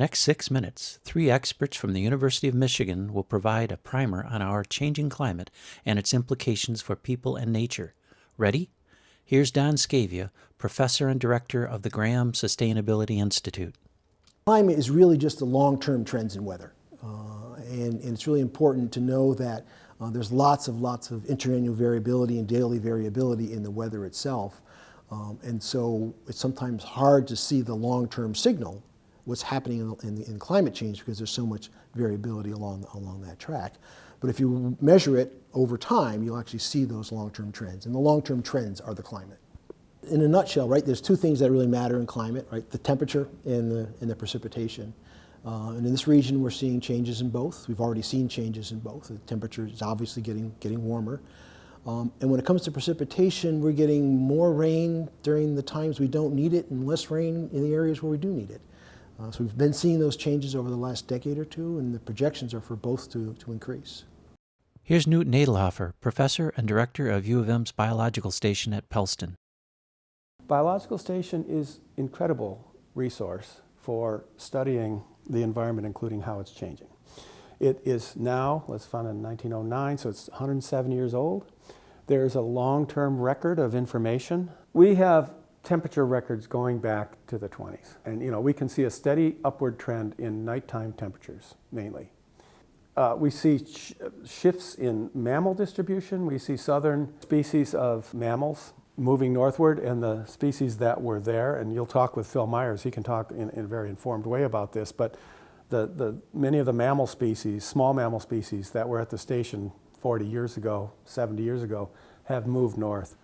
next 6 minutes, 3 experts from the University of Michigan will provide a primer on our changing climate and its implications for people and nature. Ready? Here's Don Scavia, professor and director of the Graham Sustainability Institute. Climate is really just the long-term trends in weather. And it's really important to know that there's lots of interannual variability and daily variability in the weather itself. And so it's sometimes hard to see the long-term signal, what's happening in climate change, because there's so much variability along that track. But if you measure it over time, you'll actually see those long-term trends. And the long-term trends are the climate. In a nutshell, right, there's two things that really matter in climate, right? The temperature and the precipitation. And in this region, we're seeing changes in both. We've already seen changes in both. The temperature is obviously getting warmer. And when it comes to precipitation, we're getting more rain during the times we don't need it and less rain in the areas where we do need it. So we've been seeing those changes over the last decade or two, and the projections are for both to increase. Here's Newt Nadelhofer, professor and director of U of M's Biological Station at Pellston. Biological Station is an incredible resource for studying the environment, including how it's changing. It is now, it was founded in 1909, so it's 107 years old. There's a long-term record of information. We have temperature records going back to the 20s. And we can see a steady upward trend in nighttime temperatures, mainly. We see shifts in mammal distribution. We see southern species of mammals moving northward, and the species that were there, and you'll talk with Phil Myers, he can talk in a very informed way about this, but many of the mammal species, small mammal species that were at the station 40 years ago, 70 years ago, have moved north.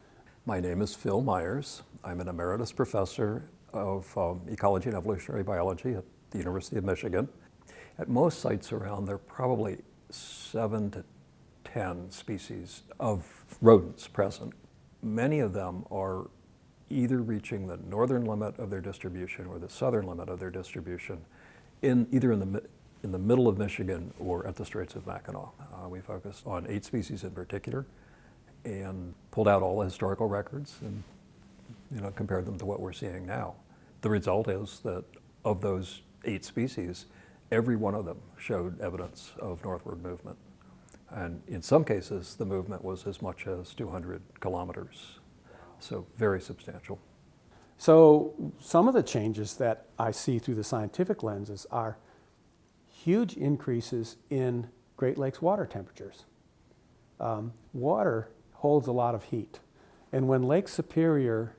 My name is Phil Myers. I'm an emeritus professor of ecology and evolutionary biology at the University of Michigan. At most sites around, there are probably 7 to 10 species of rodents present. Many of them are either reaching the northern limit of their distribution or the southern limit of their distribution, either in the middle of Michigan or at the Straits of Mackinac. We focused on 8 species in particular and pulled out all the historical records and compared them to what we're seeing now. The result is that of those 8 species, every one of them showed evidence of northward movement. And in some cases, the movement was as much as 200 kilometers, so very substantial. So some of the changes that I see through the scientific lenses are huge increases in Great Lakes water temperatures. Water holds a lot of heat, and when Lake Superior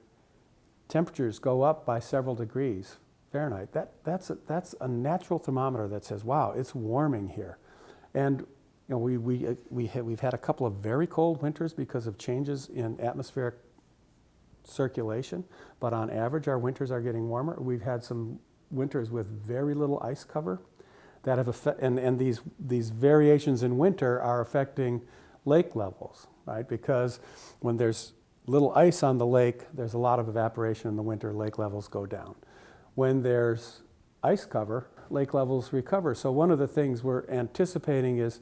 temperatures go up by several degrees Fahrenheit, that's a natural thermometer that says, wow, it's warming here. And we've had a couple of very cold winters because of changes in atmospheric circulation, but on average our winters are getting warmer. We've had some winters with very little ice cover that have and these variations in winter are affecting lake levels, right? Because when there's little ice on the lake, there's a lot of evaporation in the winter, lake levels go down. When there's ice cover, lake levels recover. So one of the things we're anticipating is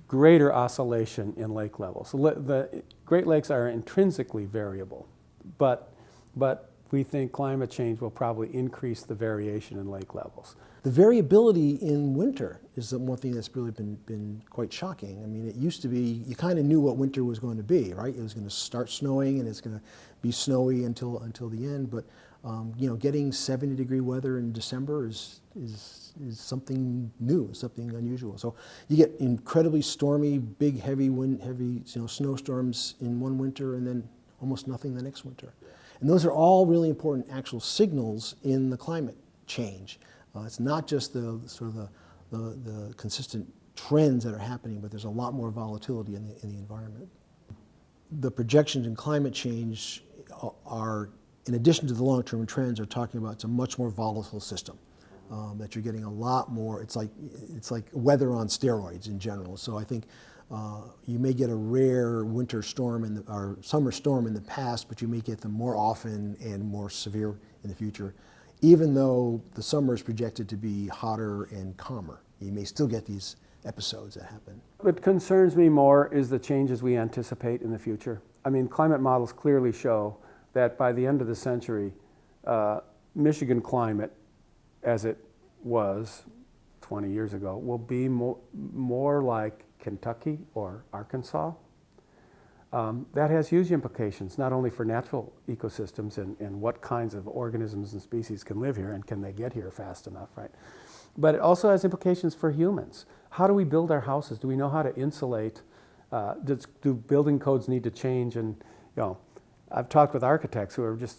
greater oscillation in lake levels. So the Great Lakes are intrinsically variable, but we think climate change will probably increase the variation in lake levels. The variability in winter is the one thing that's really been quite shocking. I mean, it used to be, you kind of knew what winter was going to be, right? It was going to start snowing and it's going to be snowy until the end, but getting 70-degree weather in December is something new, something unusual. So you get incredibly stormy, big, heavy snowstorms in one winter, and then almost nothing the next winter. And those are all really important actual signals in the climate change. It's not just the consistent trends that are happening, but there's a lot more volatility in the environment. The projections in climate change are, in addition to the long-term trends, are talking about it's a much more volatile system. That you're getting a lot more. It's like weather on steroids in general. So I think you may get a rare winter storm or summer storm in the past, but you may get them more often and more severe in the future. Even though the summer is projected to be hotter and calmer, you may still get these episodes that happen. What concerns me more is the changes we anticipate in the future. I mean, climate models clearly show that by the end of the century, Michigan climate, as it was 20 years ago will be more like Kentucky or Arkansas. That has huge implications, not only for natural ecosystems and what kinds of organisms and species can live here and can they get here fast enough, right? But it also has implications for humans. How do we build our houses? Do we know how to insulate? Do building codes need to change? And I've talked with architects who are just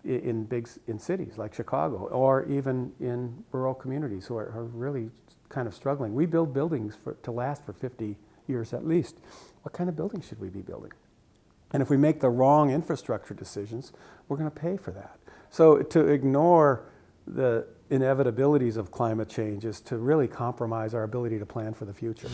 in cities like Chicago, or even in rural communities who are really kind of struggling. We build buildings to last for 50 years at least. What kind of buildings should we be building? And if we make the wrong infrastructure decisions, we're going to pay for that. So to ignore the inevitabilities of climate change is to really compromise our ability to plan for the future.